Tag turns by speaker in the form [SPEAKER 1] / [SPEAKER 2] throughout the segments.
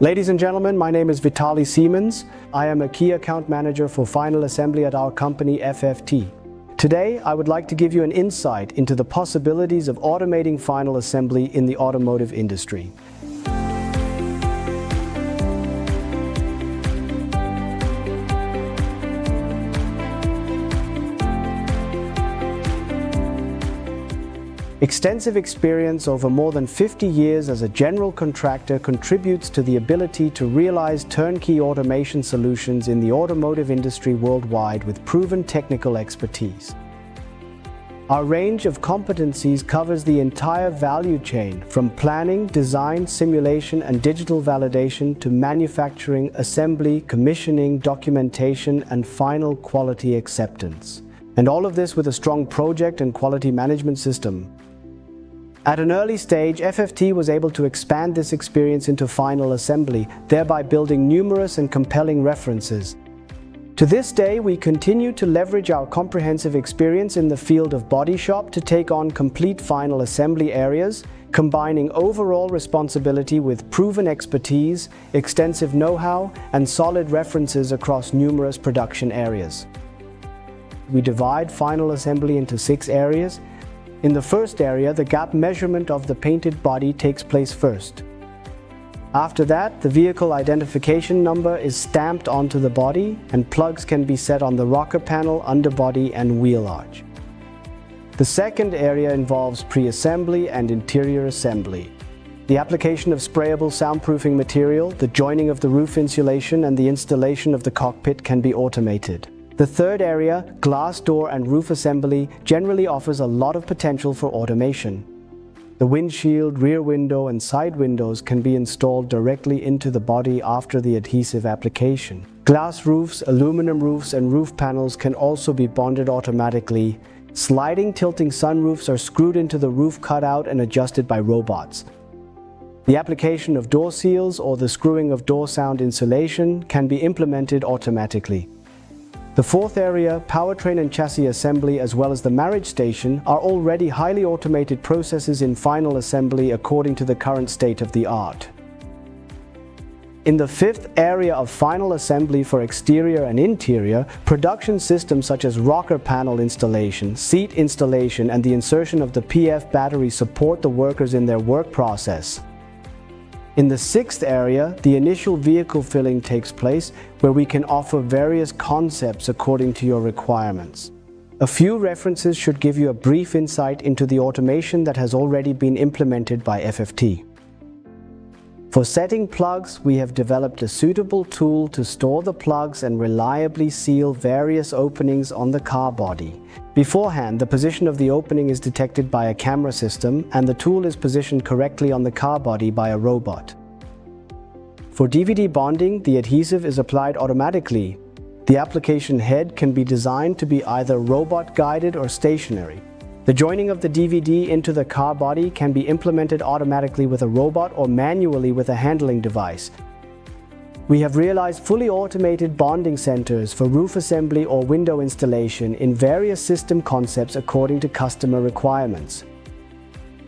[SPEAKER 1] Ladies and gentlemen, my name is Vitali Siemens. I am a key account manager for final assembly at our company FFT. Today, I would like to give you an insight into the possibilities of automating final assembly in the automotive industry. Extensive experience over more than 50 years as a general contractor contributes to the ability to realize turnkey automation solutions in the automotive industry worldwide with proven technical expertise. Our range of competencies covers the entire value chain, from planning, design, simulation, and digital validation to manufacturing, assembly, commissioning, documentation, and final quality acceptance. And all of this with a strong project and quality management system. At an early stage, FFT was able to expand this experience into final assembly, thereby building numerous and compelling references. To this day, we continue to leverage our comprehensive experience in the field of body shop to take on complete final assembly areas, combining overall responsibility with proven expertise, extensive know-how, and solid references across numerous production areas. We divide final assembly into 6 areas. In the first area, the gap measurement of the painted body takes place first. After that, the vehicle identification number is stamped onto the body and plugs can be set on the rocker panel, underbody, and wheel arch. The second area involves pre-assembly and interior assembly. The application of sprayable soundproofing material, the joining of the roof insulation, and the installation of the cockpit can be automated. The third area, glass door and roof assembly, generally offers a lot of potential for automation. The windshield, rear window, and side windows can be installed directly into the body after the adhesive application. Glass roofs, aluminum roofs, and roof panels can also be bonded automatically. Sliding, tilting sunroofs are screwed into the roof cutout and adjusted by robots. The application of door seals or the screwing of door sound insulation can be implemented automatically. The fourth area, powertrain and chassis assembly, as well as the marriage station, are already highly automated processes in final assembly according to the current state of the art. In the fifth area of final assembly for exterior and interior, production systems such as rocker panel installation, seat installation, and the insertion of the PF battery support the workers in their work process. In the sixth area, the initial vehicle filling takes place, where we can offer various concepts according to your requirements. A few references should give you a brief insight into the automation that has already been implemented by FFT. For setting plugs, we have developed a suitable tool to store the plugs and reliably seal various openings on the car body. Beforehand, the position of the opening is detected by a camera system and the tool is positioned correctly on the car body by a robot. For DVD bonding, the adhesive is applied automatically. The application head can be designed to be either robot-guided or stationary. The joining of the DVD into the car body can be implemented automatically with a robot or manually with a handling device. We have realized fully automated bonding centers for roof assembly or window installation in various system concepts according to customer requirements.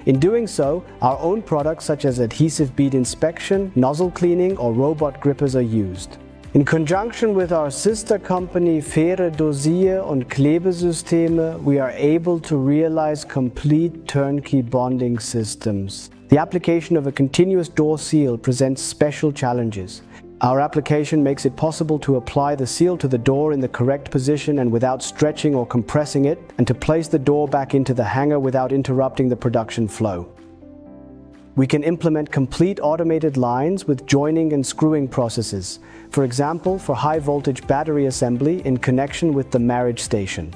[SPEAKER 1] In doing so, our own products such as adhesive bead inspection, nozzle cleaning, or robot grippers are used. In conjunction with our sister company Faire Dosier und Klebesysteme, we are able to realize complete turnkey bonding systems. The application of a continuous door seal presents special challenges. Our application makes it possible to apply the seal to the door in the correct position and without stretching or compressing it, and to place the door back into the hanger without interrupting the production flow. We can implement complete automated lines with joining and screwing processes, for example, for high-voltage battery assembly in connection with the marriage station.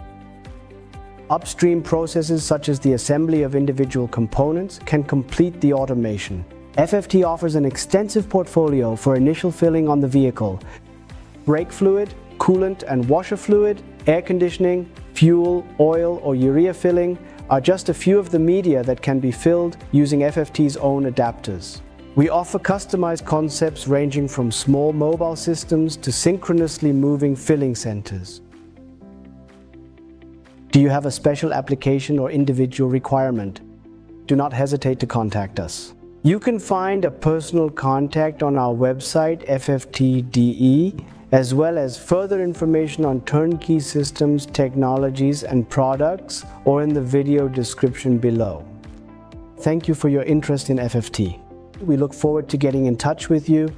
[SPEAKER 1] Upstream processes such as the assembly of individual components can complete the automation. FFT offers an extensive portfolio for initial filling on the vehicle. Brake fluid, coolant and washer fluid, air conditioning, fuel, oil or urea filling are just a few of the media that can be filled using FFT's own adapters. We offer customized concepts ranging from small mobile systems to synchronously moving filling centers. Do you have a special application or individual requirement? Do not hesitate to contact us. You can find a personal contact on our website FFT.de, as well as further information on turnkey systems, technologies, and products, or in the video description below. Thank you for your interest in FFT. We look forward to getting in touch with you.